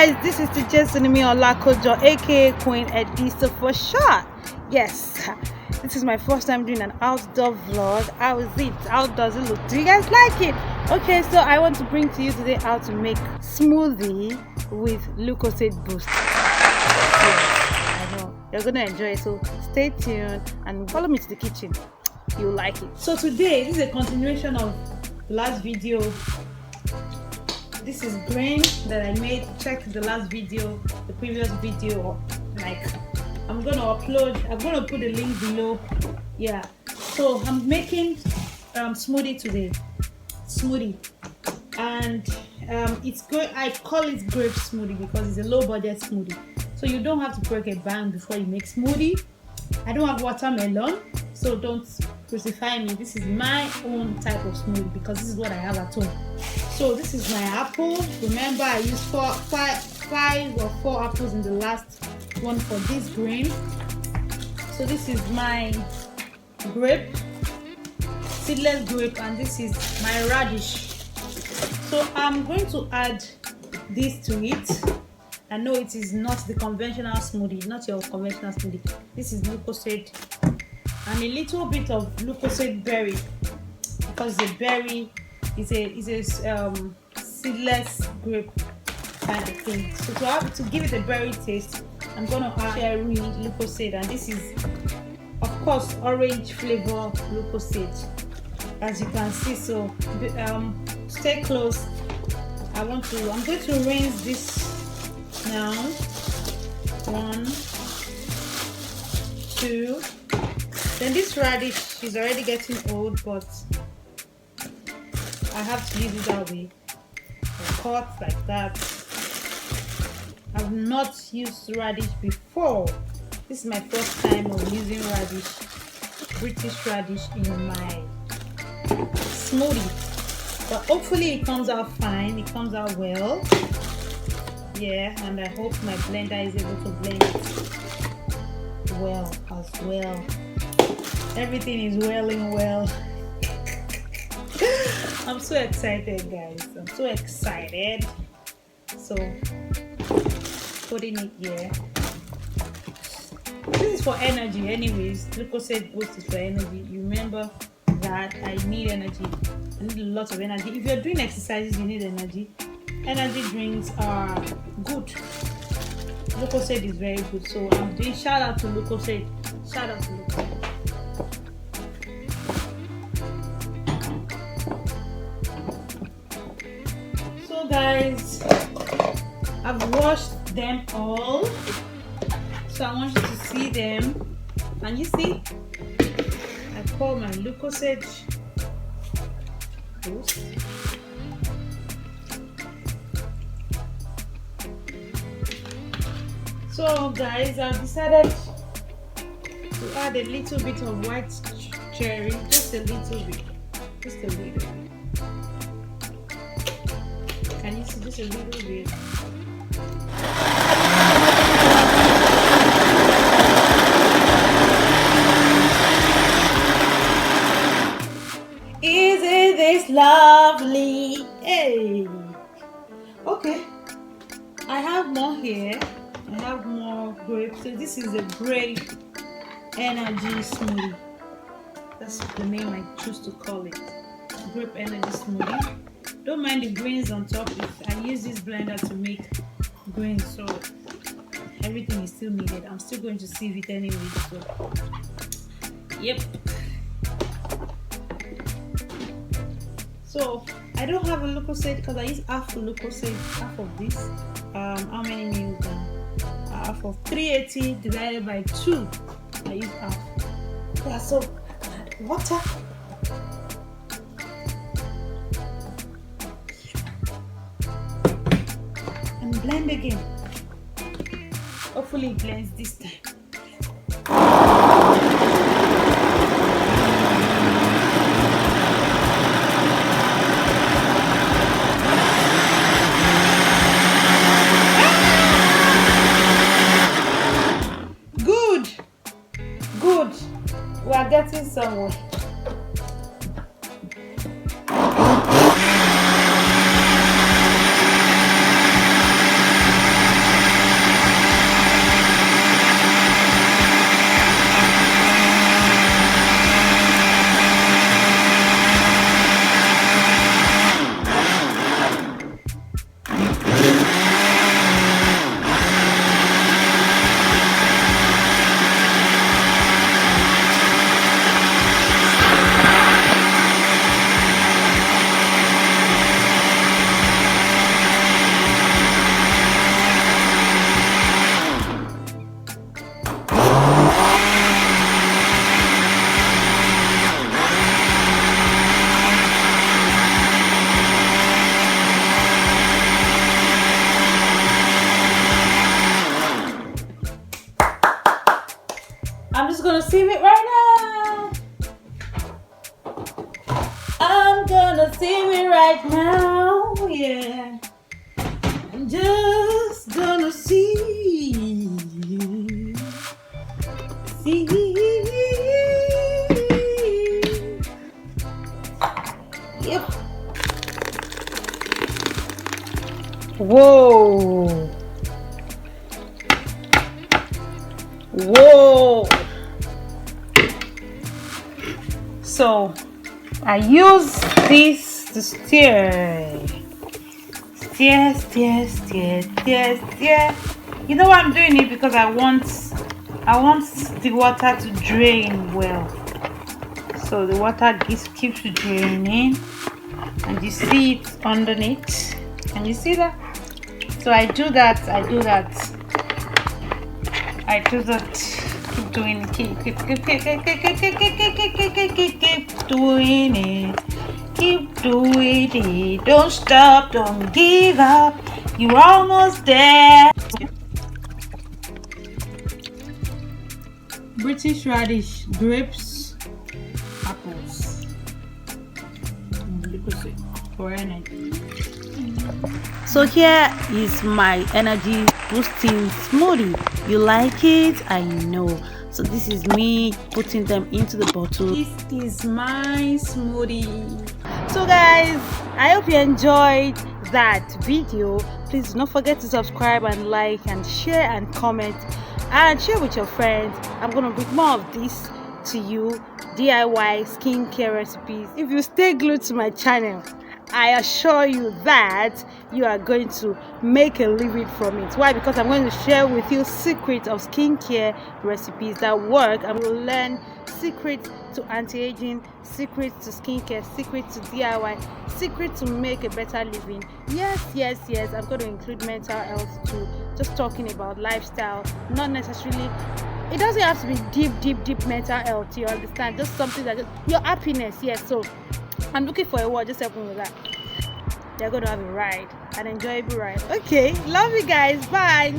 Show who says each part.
Speaker 1: guys, this is the Jesunimi Olakojo, aka Queen Edisa for short. Yes, this is my first time doing an outdoor vlog. How is it? How does it look? Do you guys like it? Okay, so I want to bring to you today how to make smoothie with Lucozade Boost. Yes, I know you're gonna enjoy it, so stay tuned and follow me to the kitchen. You'll like it. So today, this is a continuation of the last video. This is grain that I made. Check the last video, the previous video. Like, I'm gonna put the link below. Yeah, so I'm making smoothie today. And it's good. I call it grape smoothie because it's a low budget smoothie, so you don't have to break a bank before you make smoothie. I don't have watermelon, so don't crucify me. This is my own type of smoothie because this is what I have at home. So this is my apple. Remember, I used five or four apples in the last one for this grain. So this is my grape, seedless grape, and this is my radish. So I'm going to add this to it. I know it is not the conventional smoothie, not your conventional smoothie. This is Lucozade and a little bit of Lucozade berry because the berry is a seedless grape kind of thing. So to give it a berry taste, I'm gonna add cherry Lucozade, and this is of course orange flavor Lucozade, as you can see. So stay close. I'm going to rinse this now. 1, 2. Then this radish is already getting old, but I have to leave it that way. Cut like that. I've not used radish before. This is my first time of using radish, British radish, in my smoothie. But hopefully it comes out fine. It comes out well. Yeah, and I hope my blender is able to blend it well as well. Everything is welling well. I'm so excited, guys. I'm so excited. So putting it here. This is for energy anyways. Lucozade Boost is for energy. You remember that I need energy. I need a lot of energy. If you're doing exercises, you need energy. Energy drinks are good. Lucozade is very good. So I'm doing shout out to Lucozade. Shout out to Lucozade. So guys, I've washed them all. So I want you to see them. And you see, I pour my Lucozade Boost. So guys, I've decided to add a little bit of white cherry, just a little bit, just a little bit. Can you see, just a little bit? Isn't this lovely? Hey. Okay, I have more here. I have more grape. So this is a grape energy smoothie. That's the name I choose to call it. Grape energy smoothie. Don't mind the grains on top. I use this blender to make grains, so everything is still needed. I'm still going to sieve it anyway. So yep. So I don't have a Lucozade because I use half a Lucozade, half of this. How many mils? Half of 380 divided by 2. I use half. Yeah, so water. And blend again. Hopefully it blends this time. Good. We are getting somewhere. gonna sip it right now. I'm gonna sip it right now. Yeah. I'm just gonna see. Yep. Whoa. Whoa. So I use this to steer. Steer. You know why I'm doing it? Because I want the water to drain well. So the water keeps draining, and you see it underneath. Can you see that? So I do that. Keep doing it. Keep doing it. Keep doing it. Don't stop. Don't give up. You're almost there. British radish, grapes, apples. For energy. So here is my energy boosting smoothie. You like it? I know. So this is me putting them into the bottle. This is my smoothie. So guys, I hope you enjoyed that video. Please don't forget to subscribe and like and share and comment and share with your friends. I'm gonna bring more of this to you, DIY skincare recipes. If you stay glued to my channel, I assure you that you are going to make a living from it. Why? Because I'm going to share with you secrets of skincare recipes that work, and we'll learn secrets to anti-aging, secrets to skincare, secrets to DIY, secrets to make a better living. Yes, I'm going to include mental health too. Just talking about lifestyle, not necessarily, it doesn't have to be deep mental health, you understand? Just something that your happiness. Yes, so I'm looking for a word. Just help me with that. They're going to have a ride, an enjoyable ride. Okay, love you guys. Bye.